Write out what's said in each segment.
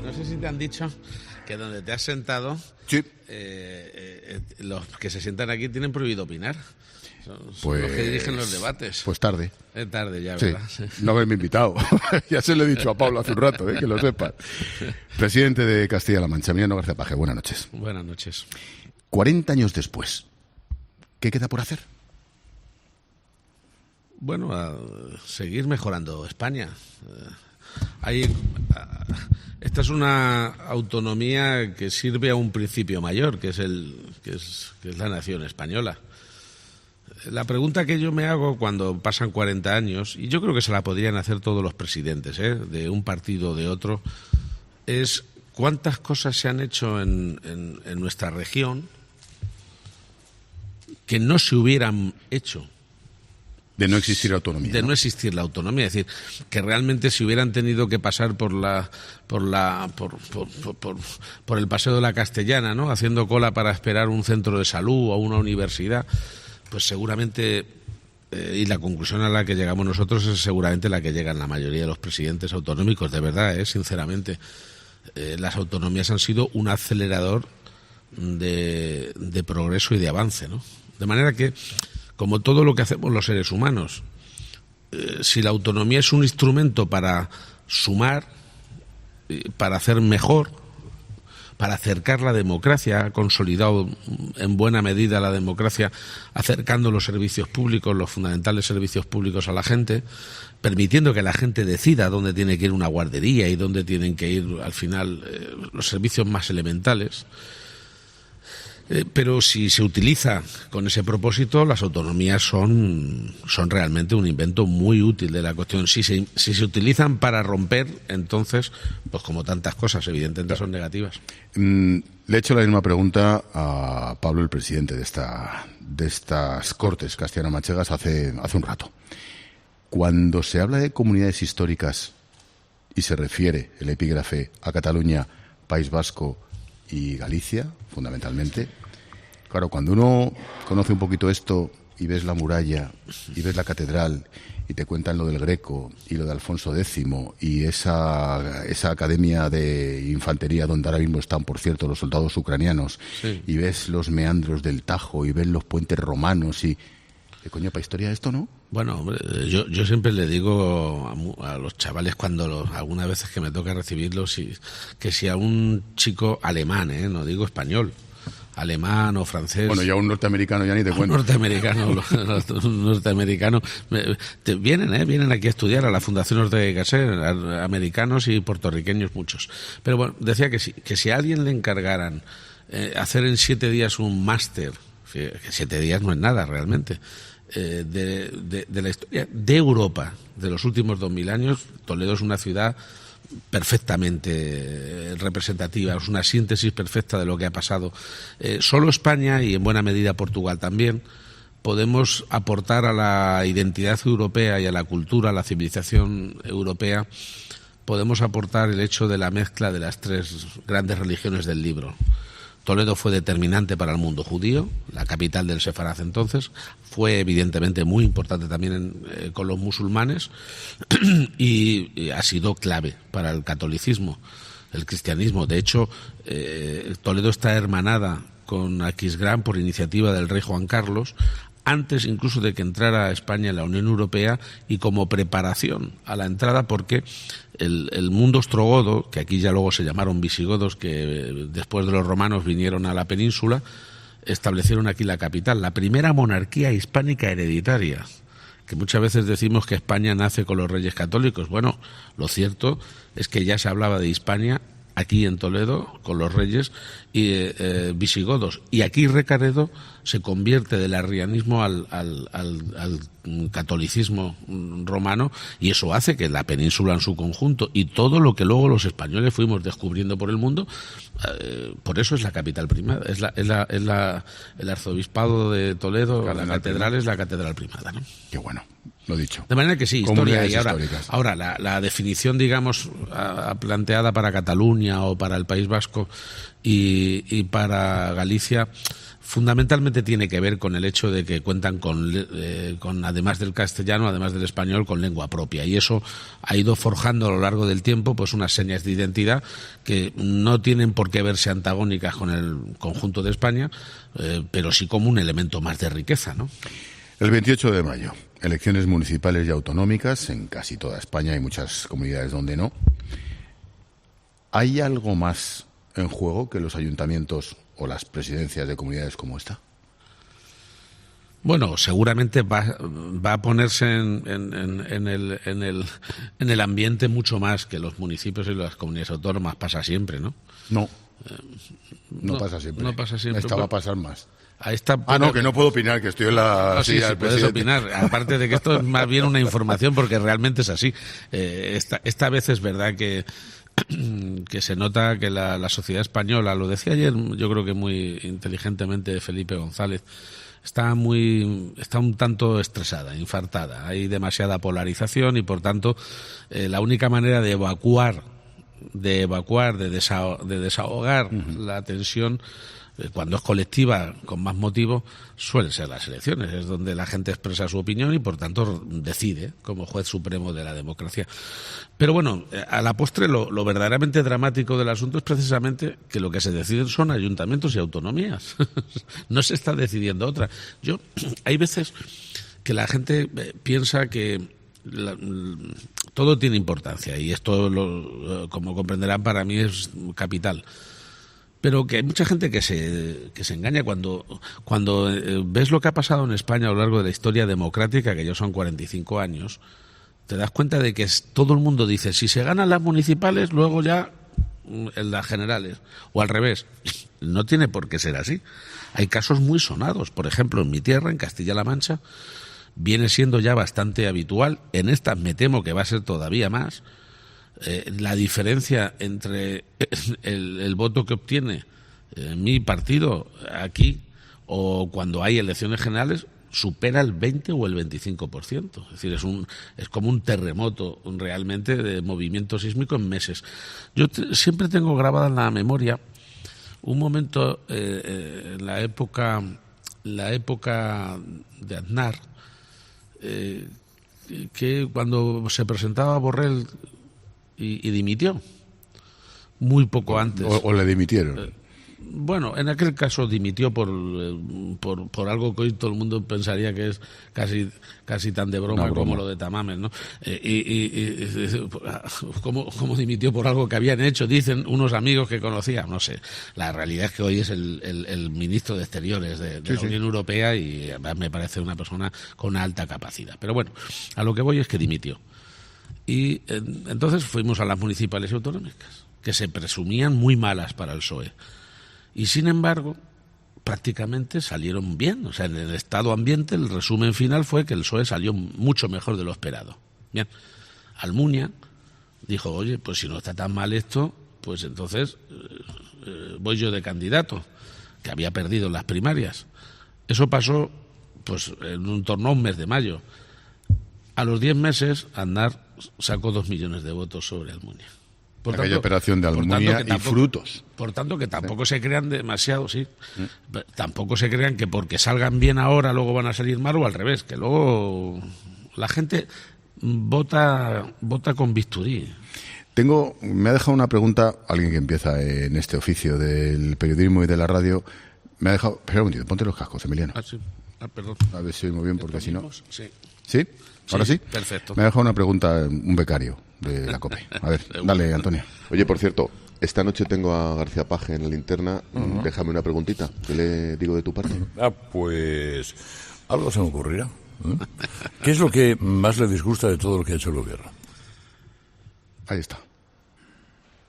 no sé si te han dicho que donde te has sentado, sí. Los que se sientan aquí tienen prohibido opinar. Son Pues, los que dirigen los debates. Pues tarde. Es tarde ya, Sí, ¿verdad? no haberme invitado. Ya se lo he dicho a Pablo hace un rato, que lo sepan. Presidente de Castilla-La Mancha, Emiliano García Paje, buenas noches. Buenas noches. 40 años después, ¿qué queda por hacer? Bueno, a seguir mejorando España. Esta es una autonomía que sirve a un principio mayor, que es la nación española. La pregunta que yo me hago cuando pasan 40 años, y yo creo que se la podrían hacer todos los presidentes, de un partido o de otro, es cuántas cosas se han hecho en nuestra región que no se hubieran hecho. De no existir autonomía. De no existir la autonomía, es decir, que realmente si hubieran tenido que pasar por el Paseo de la Castellana, ¿no?, haciendo cola para esperar un centro de salud o una universidad, pues seguramente, y la conclusión a la que llegamos nosotros es seguramente la que llegan la mayoría de los presidentes autonómicos, de verdad, sinceramente. Las autonomías han sido un acelerador de progreso y de avance, ¿no? De manera que, como todo lo que hacemos los seres humanos, si la autonomía es un instrumento para sumar, para hacer mejor, para acercar la democracia, ha consolidado en buena medida la democracia, acercando los servicios públicos, los fundamentales servicios públicos a la gente, permitiendo que la gente decida dónde tiene que ir una guardería y dónde tienen que ir, al final, los servicios más elementales. Pero si se utiliza con ese propósito, las autonomías son realmente un invento muy útil de la cuestión. Si se utilizan para romper, entonces, pues como tantas cosas, evidentemente son negativas. Le he hecho la misma pregunta a Pablo, el presidente de estas Cortes castellano-manchegas, hace un rato. Cuando se habla de comunidades históricas y se refiere el epígrafe a Cataluña, País Vasco y Galicia, fundamentalmente, claro, cuando uno conoce un poquito esto y ves la muralla y ves la catedral y te cuentan lo del Greco y lo de Alfonso X y esa academia de infantería donde ahora mismo están, por cierto, los soldados ucranianos, sí, y ves los meandros del Tajo y ves los puentes romanos y... ¿Qué coño para historia esto, no? Bueno, hombre, yo siempre le digo a los chavales algunas veces que me toca recibirlos, que si a un chico alemán, no digo español, alemán o francés... Bueno, ya un norteamericano ya ni te cuento. Los norteamericanos vienen aquí a estudiar a la Fundación Ortega y Gasset, americanos y puertorriqueños muchos. Pero bueno, decía que si a alguien le encargaran hacer en 7 días un máster, que 7 días no es nada realmente, de la historia de Europa de los últimos 2000 años, Toledo es una ciudad perfectamente representativa, es una síntesis perfecta de lo que ha pasado. Solo España y en buena medida Portugal también podemos aportar a la identidad europea y a la cultura, a la civilización europea, podemos aportar el hecho de la mezcla de las 3 grandes religiones del libro. Toledo fue determinante para el mundo judío, la capital del Sefarad entonces, fue evidentemente muy importante también con los musulmanes y ha sido clave para el catolicismo, el cristianismo. De hecho, Toledo está hermanada con Aquisgrán por iniciativa del rey Juan Carlos, antes incluso de que entrara España en la Unión Europea y como preparación a la entrada, porque el mundo ostrogodo, que aquí ya luego se llamaron visigodos, que después de los romanos vinieron a la península, establecieron aquí la capital, la primera monarquía hispánica hereditaria, que muchas veces decimos que España nace con los reyes católicos. Bueno, lo cierto es que ya se hablaba de Hispania aquí en Toledo con los reyes y visigodos, y aquí Recaredo se convierte del arrianismo al catolicismo romano, y eso hace que la península en su conjunto y todo lo que luego los españoles fuimos descubriendo por el mundo, por eso es la capital primada, el arzobispado de Toledo, la catedral es la catedral primada, ¿no? Qué bueno. Lo dicho. De manera que sí, historia. Y ahora la definición, digamos, planteada para Cataluña o para el País Vasco y para Galicia, fundamentalmente tiene que ver con el hecho de que cuentan con, además del castellano, además del español, con lengua propia. Y eso ha ido forjando a lo largo del tiempo pues unas señas de identidad que no tienen por qué verse antagónicas con el conjunto de España, pero sí como un elemento más de riqueza, ¿no? El 28 de mayo, elecciones municipales y autonómicas en casi toda España, hay muchas comunidades donde no. ¿Hay algo más en juego que los ayuntamientos o las presidencias de comunidades como esta? Bueno, seguramente va a ponerse en el ambiente mucho más que los municipios y las comunidades autónomas. Pasa siempre, ¿no? No pasa siempre. No pasa siempre. Esta va a pasar más. No, que no puedo opinar, que estoy en la silla del puedes presidente. opinar. Aparte de que esto es más bien una información, porque realmente es así. Esta vez es verdad que se nota que la sociedad española, lo decía ayer, yo creo que muy inteligentemente Felipe González, está un tanto estresada, infartada. Hay demasiada polarización y, por tanto, la única manera de evacuar, de desahogar la tensión, cuando es colectiva, con más motivo, suelen ser las elecciones. Es donde la gente expresa su opinión y, por tanto, decide como juez supremo de la democracia. Pero bueno, a la postre lo verdaderamente dramático del asunto es precisamente que lo que se deciden son ayuntamientos y autonomías. No se está decidiendo otra. Hay veces que la gente piensa que todo tiene importancia, y esto, como comprenderán, para mí es capital. Pero que hay mucha gente que se engaña cuando ves lo que ha pasado en España a lo largo de la historia democrática, que ya son 45 años, te das cuenta de que todo el mundo dice, si se ganan las municipales, luego ya en las generales, o al revés. No tiene por qué ser así. Hay casos muy sonados. Por ejemplo, en mi tierra, en Castilla-La Mancha, viene siendo ya bastante habitual. En estas me temo que va a ser todavía más. La diferencia entre el voto que obtiene mi partido aquí o cuando hay elecciones generales supera el 20 o el 25%. Es decir, es como un terremoto realmente de movimiento sísmico en meses. Yo siempre tengo grabada en la memoria un momento en la época de Aznar, que cuando se presentaba Borrell y dimitió muy poco antes. O le dimitieron. Bueno, en aquel caso dimitió por algo que hoy todo el mundo pensaría que es casi tan de broma como lo de Tamames, ¿no? ¿Cómo dimitió por algo que habían hecho? Dicen unos amigos que conocía, no sé. La realidad es que hoy es el ministro de Exteriores de la Unión Europea, y además me parece una persona con una alta capacidad. Pero bueno, a lo que voy es que dimitió. Y entonces fuimos a las municipales y autonómicas, que se presumían muy malas para el PSOE. Y sin embargo, prácticamente salieron bien. O sea, en el estado ambiente, el resumen final fue que el PSOE salió mucho mejor de lo esperado. Bien. Almunia dijo, oye, pues si no está tan mal esto, pues entonces voy yo de candidato, que había perdido las primarias. Eso pasó pues en torno a un mes de mayo. A los 10 meses, Aznar sacó 2 millones de votos sobre Almunia. Aquella operación de Almunia y frutos. Por tanto, que tampoco se crean demasiado, tampoco se crean que porque salgan bien ahora luego van a salir mal, o al revés, que luego la gente vota con bisturí. Me ha dejado una pregunta alguien que empieza en este oficio del periodismo y de la radio. Me ha dejado... Espera un momentito, ponte los cascos, Emiliano. Sí. Perdón. A ver si oigo bien, porque si no... Sí. ¿Sí? ¿Ahora sí? Perfecto. Me ha dejado una pregunta un becario de la COPE. A ver, dale, Antonio. Oye, por cierto, esta noche tengo a García Paje en la linterna. Déjame una preguntita. ¿Qué le digo de tu parte? Pues algo se me ocurrirá. ¿Qué es lo que más le disgusta de todo lo que ha hecho el gobierno? Ahí está.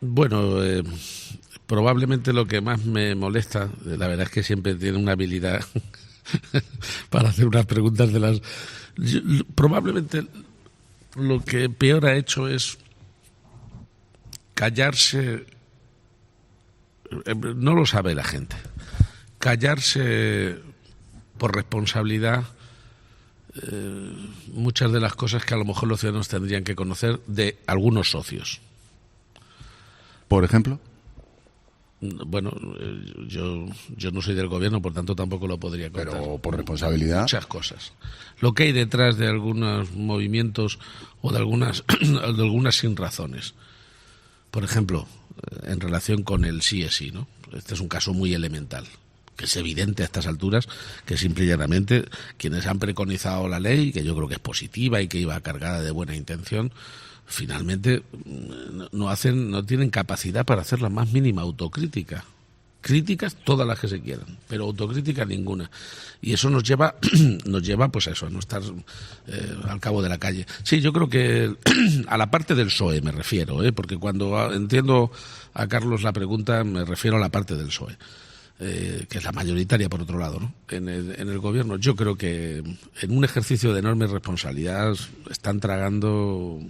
Bueno, probablemente lo que más me molesta, la verdad es que siempre tiene una habilidad para hacer unas preguntas de las... Probablemente lo que peor ha hecho es callarse, no lo sabe la gente, callarse por responsabilidad muchas de las cosas que a lo mejor los ciudadanos tendrían que conocer de algunos socios. Por ejemplo. Bueno, yo no soy del gobierno, por tanto tampoco lo podría contar. Pero por responsabilidad. Muchas cosas. Lo que hay detrás de algunos movimientos o de algunas sin razones. Por ejemplo, en relación con el sí es sí, ¿no? Este es un caso muy elemental, que es evidente a estas alturas que simple y llanamente quienes han preconizado la ley, que yo creo que es positiva y que iba cargada de buena intención, finalmente no tienen capacidad para hacer la más mínima autocrítica. Críticas todas las que se quieran, pero autocrítica ninguna. Y eso nos lleva pues a eso, a no estar al cabo de la calle. Sí, yo creo que a la parte del PSOE me refiero, porque cuando entiendo a Carlos la pregunta me refiero a la parte del PSOE. Que es la mayoritaria por otro lado, ¿no? En el gobierno. Yo creo que en un ejercicio de enorme responsabilidad están tragando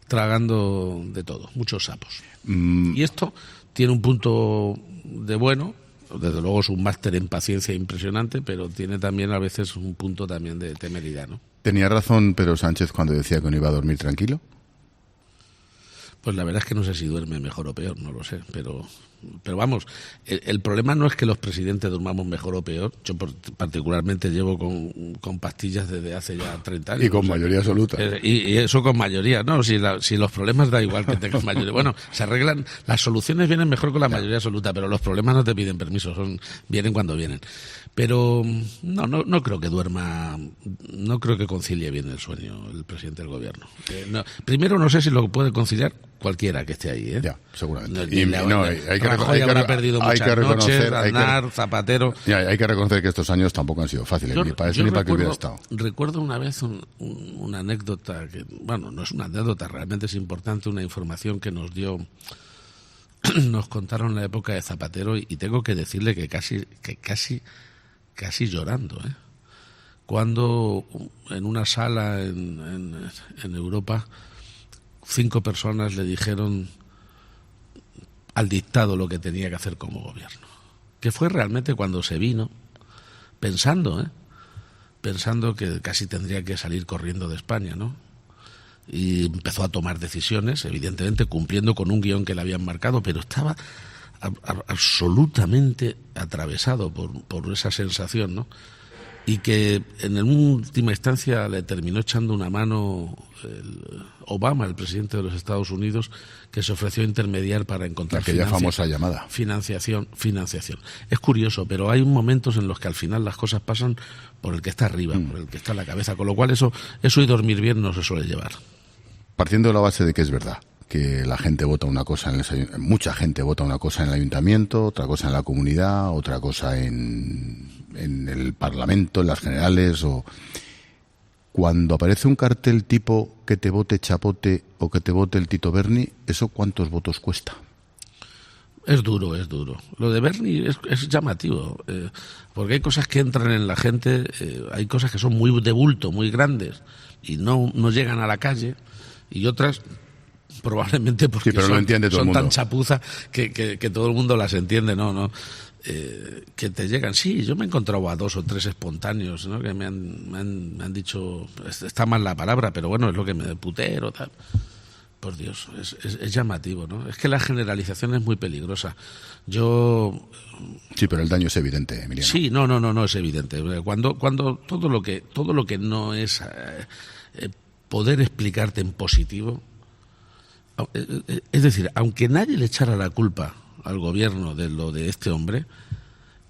de todo, muchos sapos. Y esto tiene un punto de bueno, desde luego es un máster en paciencia impresionante, pero tiene también a veces un punto también de temeridad, ¿no? ¿Tenía razón Pedro Sánchez cuando decía que no iba a dormir tranquilo? Pues la verdad es que no sé si duerme mejor o peor, no lo sé, pero vamos, el problema no es que los presidentes durmamos mejor o peor. Yo particularmente llevo con pastillas desde hace ya 30 años. Y con mayoría absoluta. Y eso con mayoría, no, si los problemas da igual que tengas mayoría. Bueno, se arreglan, las soluciones vienen mejor con la mayoría absoluta, pero los problemas no te piden permiso, vienen cuando vienen. Pero no creo que duerma, no creo que concilie bien el sueño el presidente del gobierno. Primero, no sé si lo puede conciliar cualquiera que esté ahí, Ya, seguramente. Habrá perdido muchas noches, Aznar, Zapatero. Hay que reconocer que estos años tampoco han sido fáciles, ni para eso ni para que hubiera estado. Recuerdo una vez una anécdota, que bueno, no es una anécdota, realmente es importante, una información que nos contaron en la época de Zapatero, y tengo que decirle que casi llorando, cuando en una sala en Europa 5 personas le dijeron al dictado lo que tenía que hacer como gobierno, que fue realmente cuando se vino pensando que casi tendría que salir corriendo de España, ¿no? Y empezó a tomar decisiones, evidentemente cumpliendo con un guión que le habían marcado, pero estaba absolutamente atravesado por esa sensación, ¿no? Y que en última instancia le terminó echando una mano Obama, el presidente de los Estados Unidos, que se ofreció a intermediar para encontrar aquella famosa llamada financiación. Es curioso, pero hay momentos en los que al final las cosas pasan por el que está arriba, por el que está en la cabeza, con lo cual eso y dormir bien no se suele llevar. Partiendo de la base de que es verdad que la gente vota una cosa mucha gente vota una cosa en el ayuntamiento, otra cosa en la comunidad, otra cosa en el Parlamento, en las generales, o cuando aparece un cartel tipo que te vote Chapote o que te vote el Tito Berni, ¿eso cuántos votos cuesta? Es duro. Lo de Berni es llamativo, porque hay cosas que entran en la gente, hay cosas que son muy de bulto, muy grandes, y no llegan a la calle, y otras probablemente porque son tan chapuza que todo el mundo las entiende, ¿no? Que te llegan. Sí, yo me he encontrado a 2 o 3 espontáneos, ¿no? Que me han dicho, está mal la palabra, pero bueno, es lo que me putero, tal. Por Dios, es llamativo, ¿no? Es que la generalización es muy peligrosa. Sí, pero el daño es evidente, Emiliano. Sí, no es evidente. Cuando todo lo que no es poder explicarte en positivo, es decir, aunque nadie le echara la culpa al gobierno de lo de este hombre,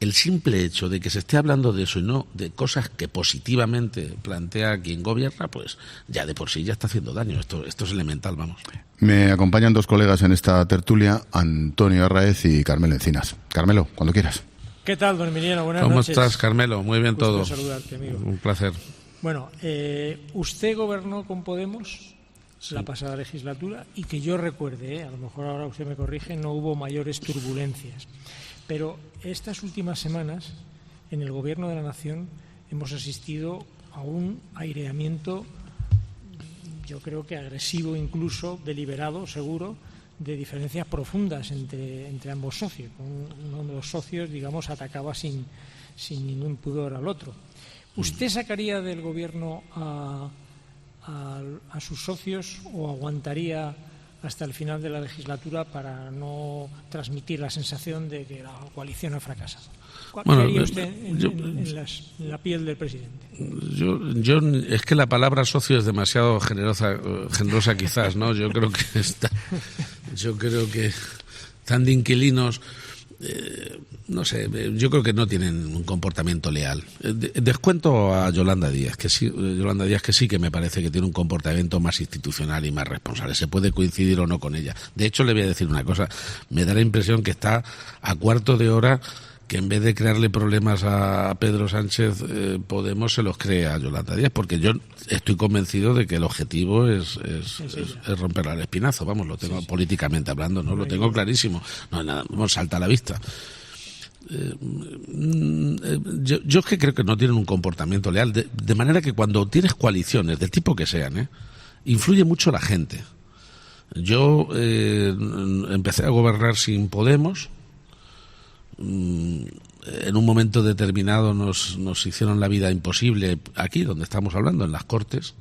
el simple hecho de que se esté hablando de eso y no de cosas que positivamente plantea quien gobierna, pues ya de por sí ya está haciendo daño. Esto es elemental, vamos. Me acompañan 2 colegas en esta tertulia, Antonio Arraez y Carmelo Encinas. Carmelo, cuando quieras. ¿Qué tal, don Emiliano? Buenas ¿Cómo noches. estás, Carmelo? Muy bien todo. Gusto saludarte, amigo. Un placer. Bueno, usted gobernó con Podemos la pasada legislatura, y que yo recuerde, a lo mejor ahora usted me corrige, no hubo mayores turbulencias. Pero estas últimas semanas, en el Gobierno de la Nación, hemos asistido a un aireamiento, yo creo que agresivo, incluso deliberado, seguro, de diferencias profundas entre ambos socios. Uno de los socios, digamos, atacaba sin ningún pudor al otro. ¿Usted sacaría del gobierno a sus socios o aguantaría hasta el final de la legislatura para no transmitir la sensación de que la coalición ha fracasado? ¿Qué haría usted en la piel del presidente? Yo es que la palabra socio es demasiado generosa quizás, ¿no? Yo creo que están de inquilinos. No sé, yo creo que no tienen un comportamiento leal. Descuento a Yolanda Díaz, que sí que me parece que tiene un comportamiento más institucional y más responsable. Se puede coincidir o no con ella. De hecho, le voy a decir una cosa. Me da la impresión que está a cuarto de hora que en vez de crearle problemas a Pedro Sánchez, Podemos se los cree a Yolanda Díaz, porque yo estoy convencido de que el objetivo es romperle al espinazo. Vamos, lo tengo políticamente hablando, ¿no? Lo tengo clarísimo. No hay nada, salta a la vista. Yo es que creo que no tienen un comportamiento leal, de manera que cuando tienes coaliciones, del tipo que sean, influye mucho la gente. Yo empecé a gobernar sin Podemos. En un momento determinado nos hicieron la vida imposible aquí, donde estamos hablando, en las Cortes.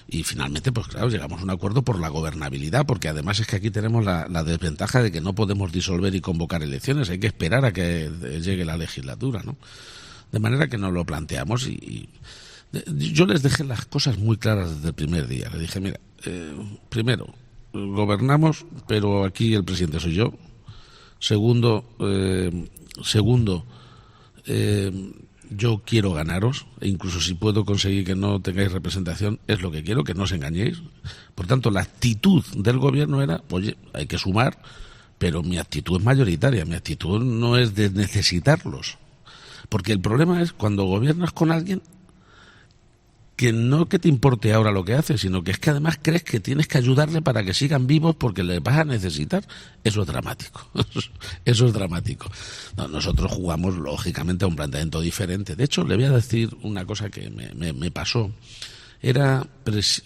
Y finalmente, pues claro, llegamos a un acuerdo por la gobernabilidad, porque además es que aquí tenemos la desventaja de que no podemos disolver y convocar elecciones, hay que esperar a que llegue la legislatura, ¿no? De manera que nos lo planteamos y yo les dejé las cosas muy claras desde el primer día. Les dije, mira, primero, gobernamos, pero aquí el presidente soy yo. Segundo, yo quiero ganaros, e incluso si puedo conseguir que no tengáis representación, es lo que quiero, que no os engañéis. Por tanto, la actitud del gobierno era, oye, hay que sumar, pero mi actitud es mayoritaria, mi actitud no es de necesitarlos. Porque el problema es cuando gobiernas con alguien que no que te importe ahora lo que hace, sino que es que además crees que tienes que ayudarle para que sigan vivos porque les vas a necesitar. Eso es dramático. Eso es dramático. No, nosotros jugamos, lógicamente, a un planteamiento diferente. De hecho, le voy a decir una cosa que me pasó. Era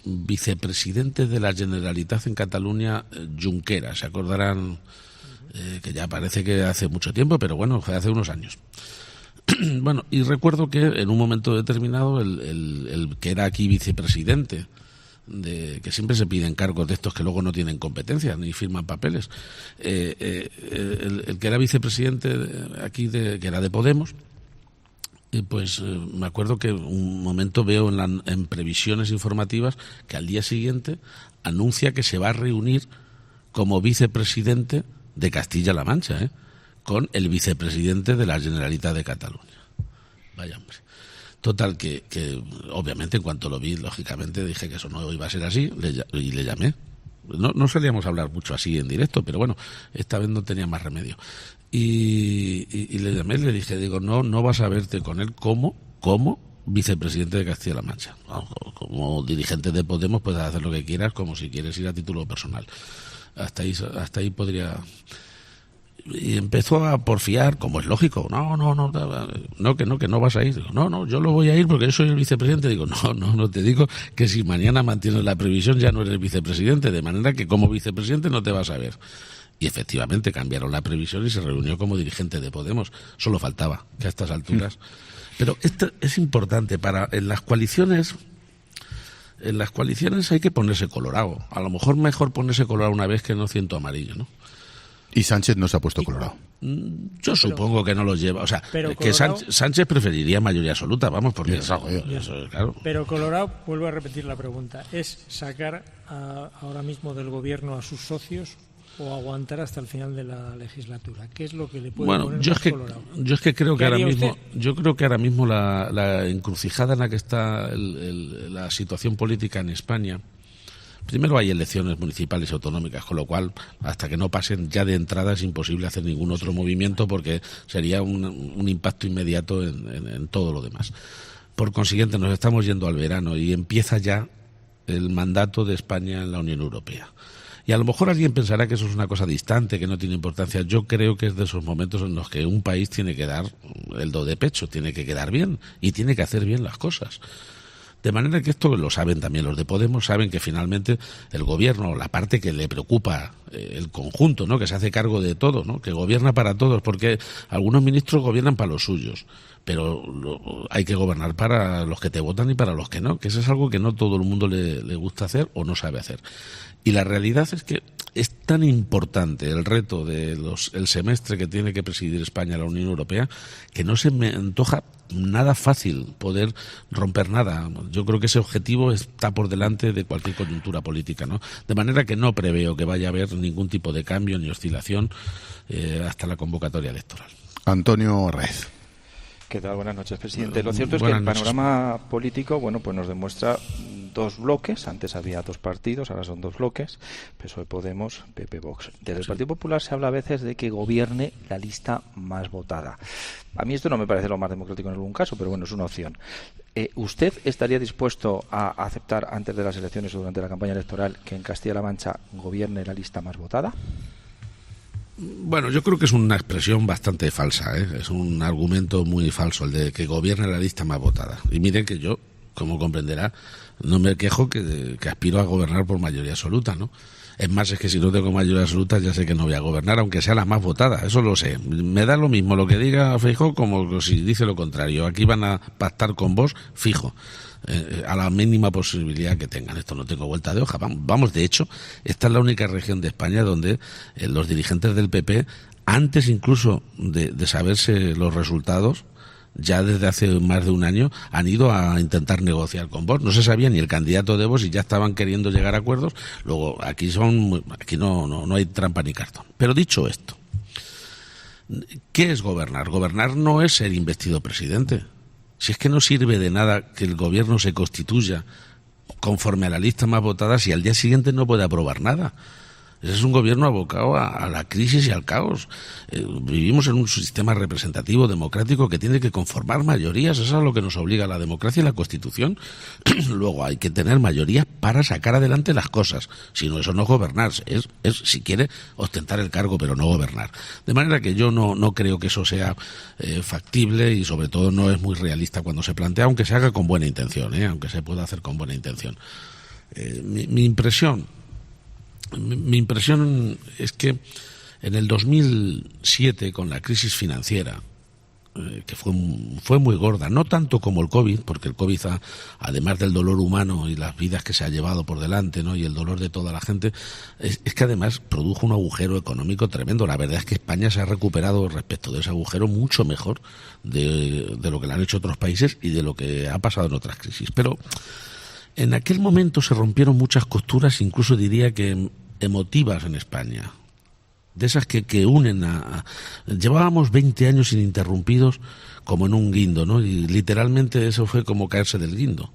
vicepresidente de la Generalitat en Cataluña, Junqueras. Se acordarán que ya parece que hace mucho tiempo, pero bueno, fue hace unos años. Bueno, y recuerdo que en un momento determinado el que era aquí vicepresidente, que siempre se piden cargos de estos que luego no tienen competencia ni firman papeles, el que era vicepresidente aquí, que era de Podemos, pues me acuerdo que un momento veo en previsiones informativas que al día siguiente anuncia que se va a reunir como vicepresidente de Castilla-La Mancha, con el vicepresidente de la Generalitat de Cataluña. Vaya hombre. Total, que obviamente en cuanto lo vi, lógicamente dije que eso no iba a ser así y le llamé. No solíamos hablar mucho así en directo, pero bueno, esta vez no tenía más remedio. Y le llamé y le dije, no vas a verte con él como vicepresidente de Castilla-La Mancha. Como dirigente de Podemos puedes hacer lo que quieras, como si quieres ir a título personal. Hasta ahí podría... Y empezó a porfiar, como es lógico. Que no vas a ir. Digo, no, yo lo voy a ir porque yo soy el vicepresidente. Digo, no te digo que si mañana mantienes la previsión ya no eres vicepresidente, de manera que como vicepresidente no te vas a ver. Y efectivamente cambiaron la previsión y se reunió como dirigente de Podemos. Solo faltaba que a estas alturas. Pero esto es importante en las coaliciones. En las coaliciones hay que ponerse colorado. A lo mejor ponerse colorado una vez que no ciento amarillo, ¿no? Y Sánchez no se ha puesto colorado. Yo supongo que no los lleva. O sea, que Sánchez preferiría mayoría absoluta, vamos, porque eso, claro. Pero Colorado, vuelvo a repetir la pregunta, ¿es sacar ahora mismo del gobierno a sus socios o aguantar hasta el final de la legislatura? ¿Qué es lo que le puede poner más Colorado? Yo es que creo que ahora mismo la encrucijada en la que está la situación política en España. Primero hay elecciones municipales y autonómicas, con lo cual, hasta que no pasen ya de entrada es imposible hacer ningún otro movimiento porque sería un impacto inmediato en todo lo demás. Por consiguiente, nos estamos yendo al verano y empieza ya el mandato de España en la Unión Europea. Y a lo mejor alguien pensará que eso es una cosa distante, que no tiene importancia. Yo creo que es de esos momentos en los que un país tiene que dar el do de pecho, tiene que quedar bien y tiene que hacer bien las cosas. De manera que esto lo saben también los de Podemos, saben que finalmente el gobierno, la parte que le preocupa el conjunto, ¿no? Que se hace cargo de todo, ¿no? Que gobierna para todos, porque algunos ministros gobiernan para los suyos, pero hay que gobernar para los que te votan y para los que no, que eso es algo que no todo el mundo le gusta hacer o no sabe hacer. Y la realidad es que es tan importante el reto el semestre que tiene que presidir España a la Unión Europea, que no se me antoja nada fácil poder romper nada. Yo creo que ese objetivo está por delante de cualquier coyuntura política, ¿no? De manera que no preveo que vaya a haber ningún tipo de cambio ni oscilación hasta la convocatoria electoral. Antonio Arraez. ¿Qué tal? Buenas noches, presidente. Lo cierto es que el panorama político, pues nos demuestra dos bloques. Antes había dos partidos, ahora son dos bloques: PSOE, Podemos, PP, Vox. Desde el Partido Popular se habla a veces de que gobierne la lista más votada. A mí esto no me parece lo más democrático en algún caso, pero bueno, es una opción. ¿Usted estaría dispuesto a aceptar antes de las elecciones o durante la campaña electoral que en Castilla-La Mancha gobierne la lista más votada? Bueno, yo creo que es una expresión bastante falsa, ¿eh? Es un argumento muy falso el de que gobierne la lista más votada. Y miren que yo, como comprenderá, no me quejo que aspiro a gobernar por mayoría absoluta, ¿no? Es más, es que si no tengo mayoría absoluta ya sé que no voy a gobernar, aunque sea la más votada, eso lo sé. Me da lo mismo lo que diga Feijóo como si dice lo contrario. Aquí van a pactar con vos, fijo. A la mínima posibilidad que tengan. Esto no tengo vuelta de hoja. Vamos, de hecho, esta es la única región de España donde los dirigentes del PP, antes incluso de saberse los resultados, ya desde hace más de un año, han ido a intentar negociar con Vox. No se sabía ni el candidato de Vox y ya estaban queriendo llegar a acuerdos. Luego, aquí no hay trampa ni cartón. Pero dicho esto, ¿qué es gobernar? Gobernar no es ser investido presidente. Si es que no sirve de nada que el gobierno se constituya conforme a la lista más votada si al día siguiente no puede aprobar nada. Ese es un gobierno abocado a la crisis y al caos. Vivimos en un sistema representativo democrático que tiene que conformar mayorías. Eso es a lo que nos obliga la democracia y la Constitución. Luego hay que tener mayorías para sacar adelante las cosas. Si no, eso no es gobernar. Es si quiere, ostentar el cargo, pero no gobernar. De manera que yo no creo que eso sea factible y sobre todo no es muy realista cuando se plantea, aunque se haga con buena intención, aunque se pueda hacer con buena intención. Mi impresión es que en el 2007, con la crisis financiera, que fue muy gorda, no tanto como el COVID, porque el COVID, además del dolor humano y las vidas que se ha llevado por delante, ¿no?, y el dolor de toda la gente, es que además produjo un agujero económico tremendo. La verdad es que España se ha recuperado respecto de ese agujero mucho mejor de lo que lo han hecho otros países y de lo que ha pasado en otras crisis. Pero en aquel momento se rompieron muchas costuras, incluso diría que emotivas en España, de esas que unen Llevábamos 20 años ininterrumpidos como en un guindo, ¿no? Y literalmente eso fue como caerse del guindo.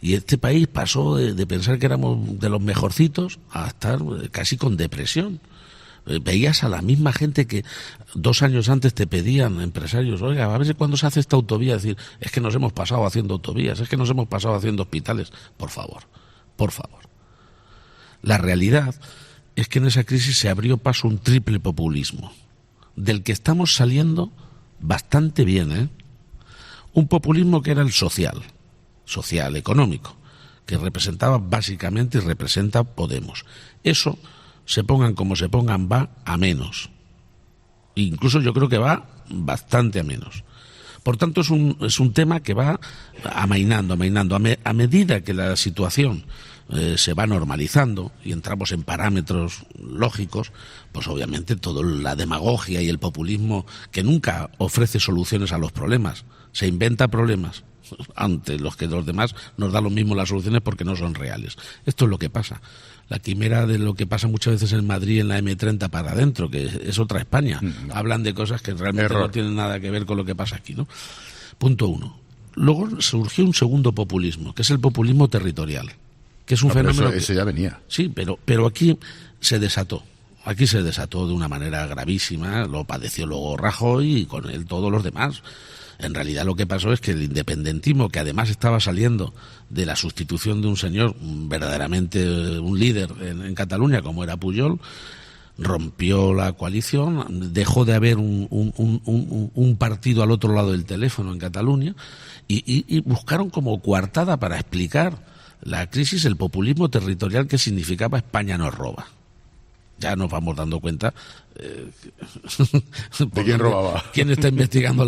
Y este país pasó de pensar que éramos de los mejorcitos a estar casi con depresión. Veías a la misma gente que 2 años antes te pedían, empresarios, oiga, a ver si cuándo se hace esta autovía, decir, es que nos hemos pasado haciendo autovías, es que nos hemos pasado haciendo hospitales. Por favor. La realidad es que en esa crisis se abrió paso un triple populismo, del que estamos saliendo bastante bien, Un populismo que era el social, económico, que representaba básicamente y representa Podemos. Eso, se pongan como se pongan, va a menos. Incluso yo creo que va bastante a menos. Por tanto, es un tema que va amainando. A medida que la situación se va normalizando y entramos en parámetros lógicos, pues obviamente toda la demagogia y el populismo, que nunca ofrece soluciones a los problemas, se inventa problemas ante los que los demás nos da lo mismo las soluciones porque no son reales. Esto es lo que pasa. La quimera de lo que pasa muchas veces en Madrid en la M30 para adentro, que es otra España. Hablan de cosas que realmente no tienen nada que ver con lo que pasa aquí, ¿no? Punto 1. Luego surgió un segundo populismo, que es el populismo territorial, que es un fenómeno... Eso ya venía. Sí, pero aquí se desató. Aquí se desató de una manera gravísima, lo padeció luego Rajoy y con él todos los demás. En realidad lo que pasó es que el independentismo, que además estaba saliendo de la sustitución de un señor verdaderamente un líder en Cataluña como era Pujol, rompió la coalición, dejó de haber un partido al otro lado del teléfono en Cataluña y buscaron como coartada para explicar la crisis el populismo territorial que significaba España nos roba. ya nos vamos dando cuenta de quién robaba, quién está investigando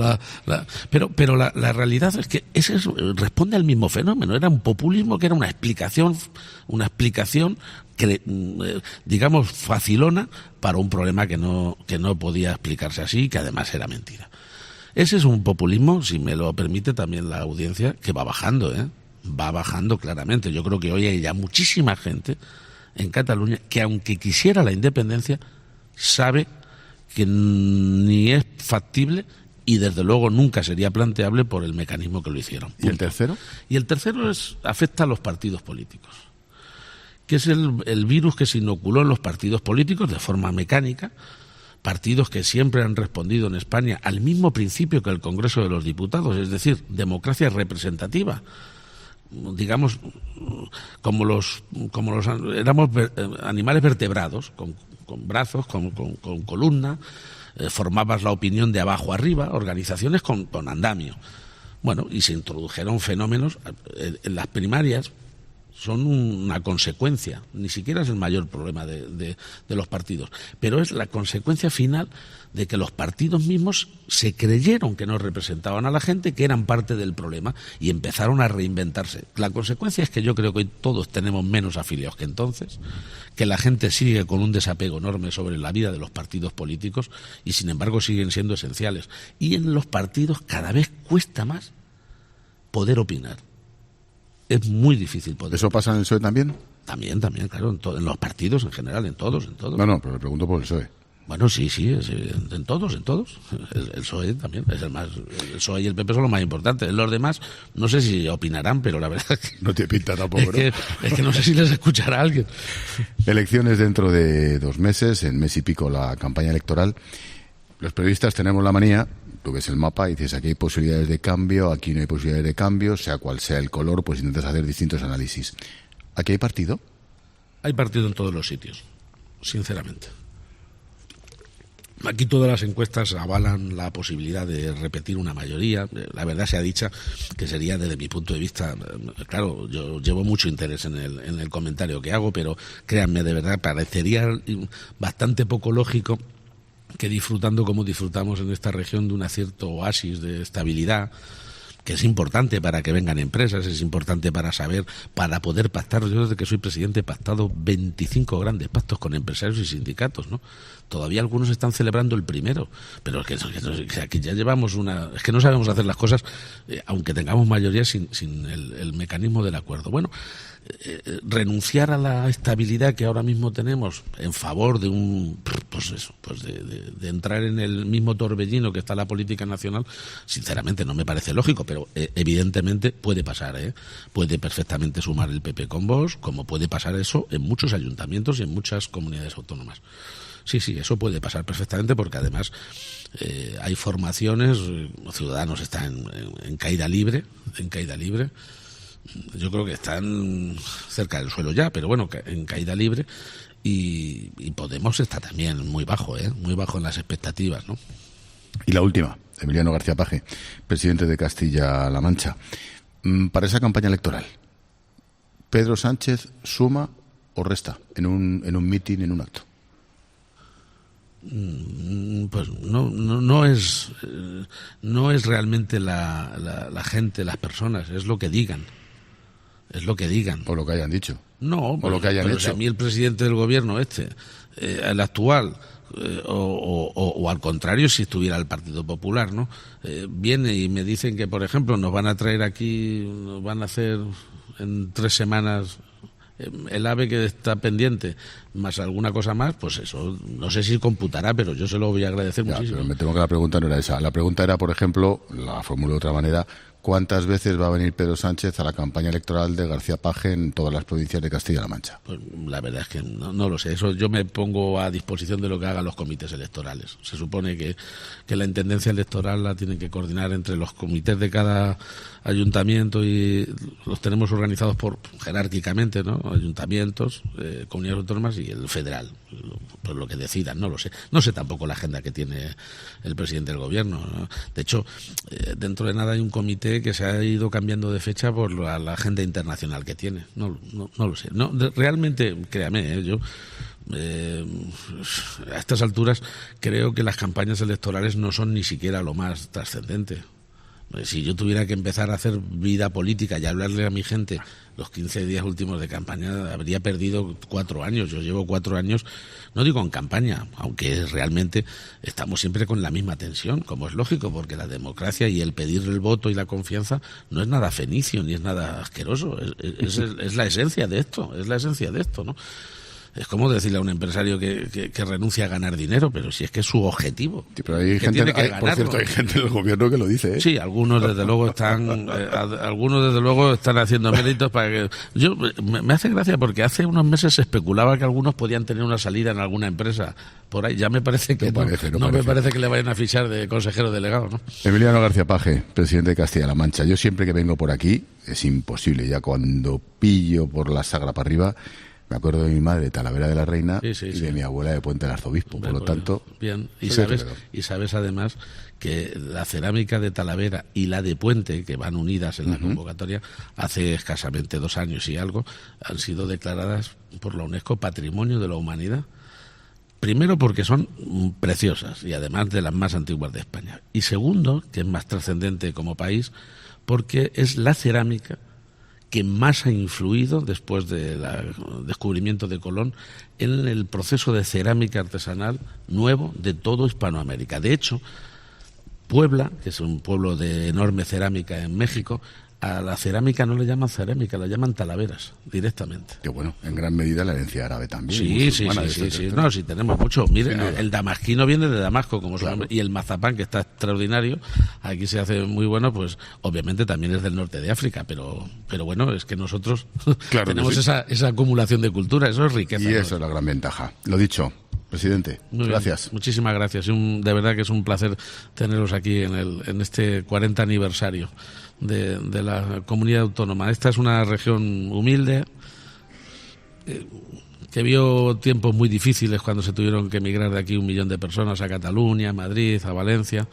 pero la realidad es que ese responde al mismo fenómeno. Era un populismo que era una explicación digamos facilona para un problema que no podía explicarse así y que además era mentira. Ese es un populismo, si me lo permite también la audiencia, que va bajando, va bajando claramente. Yo creo que hoy hay ya muchísima gente en Cataluña que, aunque quisiera la independencia, sabe que ni es factible y desde luego nunca sería planteable por el mecanismo que lo hicieron. ¿Y el tercero? Y el tercero afecta a los partidos políticos, que es el virus que se inoculó en los partidos políticos de forma mecánica, partidos que siempre han respondido en España al mismo principio que el Congreso de los Diputados, es decir, democracia representativa. Digamos, éramos animales vertebrados, con brazos, con columna, formabas la opinión de abajo arriba, organizaciones con andamio. Bueno, y se introdujeron fenómenos en las primarias. Son una consecuencia, ni siquiera es el mayor problema de los partidos, pero es la consecuencia final de que los partidos mismos se creyeron que no representaban a la gente, que eran parte del problema y empezaron a reinventarse. La consecuencia es que yo creo que hoy todos tenemos menos afiliados que entonces, que la gente sigue con un desapego enorme sobre la vida de los partidos políticos y sin embargo siguen siendo esenciales. Y en los partidos cada vez cuesta más poder opinar. Es muy difícil poder. ¿Eso pasa en el PSOE también? También, claro, en los partidos en general, en todos. No, pero le pregunto por el PSOE. Bueno, sí, en todos. El PSOE también, es el más. El PSOE y el PP son los más importantes. Los demás, no sé si opinarán, pero la verdad es que... No te pinta tampoco, ¿no? Es que no sé si les escuchará alguien. Elecciones dentro de 2 meses, en mes y pico la campaña electoral. Los periodistas tenemos la manía... Tú ves el mapa y dices, aquí hay posibilidades de cambio, aquí no hay posibilidades de cambio, sea cual sea el color, pues intentas hacer distintos análisis. ¿Aquí hay partido? Hay partido en todos los sitios, sinceramente. Aquí todas las encuestas avalan la posibilidad de repetir una mayoría. La verdad sea dicha que sería, desde mi punto de vista, claro, yo llevo mucho interés en el comentario que hago, pero créanme, de verdad, parecería bastante poco lógico que disfrutando como disfrutamos en esta región de un cierto oasis de estabilidad, que es importante para que vengan empresas, es importante para poder pactar. Yo desde que soy presidente he pactado 25 grandes pactos con empresarios y sindicatos, ¿no? Todavía algunos están celebrando el primero, pero es que aquí ya llevamos es que no sabemos hacer las cosas, aunque tengamos mayoría, sin el mecanismo del acuerdo. Bueno, renunciar a la estabilidad que ahora mismo tenemos en favor de de entrar en el mismo torbellino que está la política nacional, sinceramente no me parece lógico, pero evidentemente puede pasar, puede perfectamente sumar el PP con Vox, como puede pasar eso en muchos ayuntamientos y en muchas comunidades autónomas. Sí, eso puede pasar perfectamente, porque además hay formaciones, Ciudadanos está en caída libre, yo creo que están cerca del suelo ya, pero bueno, en caída libre, y Podemos está también muy bajo en las expectativas, ¿no? Y la última, Emiliano García Paje, presidente de Castilla-La Mancha. Para esa campaña electoral, ¿Pedro Sánchez suma o resta en un mitin, en un acto? Pues no es realmente la gente, las personas, es lo que digan. O lo que hayan dicho. No, o lo que hayan hecho. Si a mí el presidente del gobierno el actual, o al contrario, si estuviera el Partido Popular, ¿no? Viene y me dicen que, por ejemplo, nos van a traer aquí, nos van a hacer en 3 semanas el AVE que está pendiente, más alguna cosa más, pues eso, no sé si computará, pero yo se lo voy a agradecer muchísimo. Pero me temo que la pregunta no era esa. La pregunta era, por ejemplo, la formulo de otra manera, ¿cuántas veces va a venir Pedro Sánchez a la campaña electoral de García Paje en todas las provincias de Castilla-La Mancha? Pues la verdad es que no lo sé. Eso yo me pongo a disposición de lo que hagan los comités electorales. Se supone que la intendencia electoral la tienen que coordinar entre los comités de cada ayuntamiento, y los tenemos organizados jerárquicamente, ¿no? Ayuntamientos, comunidades autónomas y el federal. Pues lo que decidan, no lo sé. No sé tampoco la agenda que tiene el presidente del gobierno, ¿no? De hecho, dentro de nada hay un comité que se ha ido cambiando de fecha por la agenda internacional que tiene. No lo sé. No, realmente, créame, yo A estas alturas creo que las campañas electorales no son ni siquiera lo más trascendente. Si yo tuviera que empezar a hacer vida política y hablarle a mi gente los 15 días últimos de campaña, habría perdido 4 años. Yo llevo 4 años, no digo en campaña, aunque realmente estamos siempre con la misma tensión, como es lógico, porque la democracia y el pedir el voto y la confianza no es nada fenicio ni es nada asqueroso. Es la esencia de esto, ¿no? Es como decirle a un empresario que renuncia a ganar dinero, pero si es que es su objetivo. Sí, pero hay gente, por cierto, hay gente del gobierno que lo dice, ¿eh? Sí, algunos desde luego están haciendo méritos para que... Me hace gracia porque hace unos meses se especulaba que algunos podían tener una salida en alguna empresa por ahí. Ya me parece que no me parece que le vayan a fichar de consejero delegado, ¿no? Emiliano García Paje, presidente de Castilla-La Mancha. Yo siempre que vengo por aquí es imposible, ya cuando pillo por la Sagra para arriba. Me acuerdo de mi madre de Talavera de la Reina y de mi abuela de Puente del Arzobispo. Por lo tanto... Bien, y sabes además que la cerámica de Talavera y la de Puente, que van unidas en la convocatoria, hace escasamente 2 años y algo, han sido declaradas por la UNESCO Patrimonio de la Humanidad. Primero porque son preciosas y además de las más antiguas de España. Y segundo, que es más trascendente como país, porque es la cerámica que más ha influido, después del descubrimiento de Colón, en el proceso de cerámica artesanal nuevo de todo Hispanoamérica. De hecho, Puebla, que es un pueblo de enorme cerámica en México, a la cerámica no le llaman cerámica, la llaman talaveras, directamente. Que bueno, en gran medida la herencia árabe también. Sí. No, sí, tenemos mucho. Miren, el damasquino viene de Damasco, como su nombre, y el mazapán, que está extraordinario, aquí se hace muy bueno, pues obviamente también es del norte de África, pero bueno, es que nosotros tenemos esa acumulación de cultura, eso es riqueza. Y eso es la gran ventaja. Lo dicho, presidente, gracias. Muchísimas gracias. De verdad que es un placer teneros aquí en este 40 aniversario de la comunidad autónoma. Esta es una región humilde que vio tiempos muy difíciles cuando se tuvieron que emigrar de aquí 1 millón de personas a Cataluña, a Madrid, a Valencia,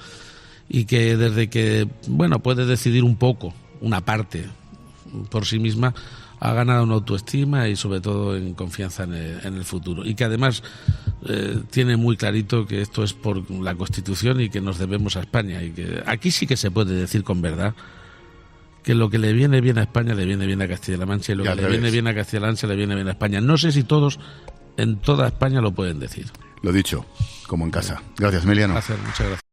y que desde que puede decidir un poco, una parte por sí misma, ha ganado una autoestima y sobre todo en confianza en el futuro, y que además tiene muy clarito que esto es por la Constitución y que nos debemos a España, y que aquí sí que se puede decir con verdad que lo que le viene bien a España le viene bien a Castilla-La Mancha, y lo que le viene bien a Castilla-La Mancha le viene bien a España. No sé si todos en toda España lo pueden decir. Lo dicho, como en casa. Gracias, Emiliano. Muchas gracias.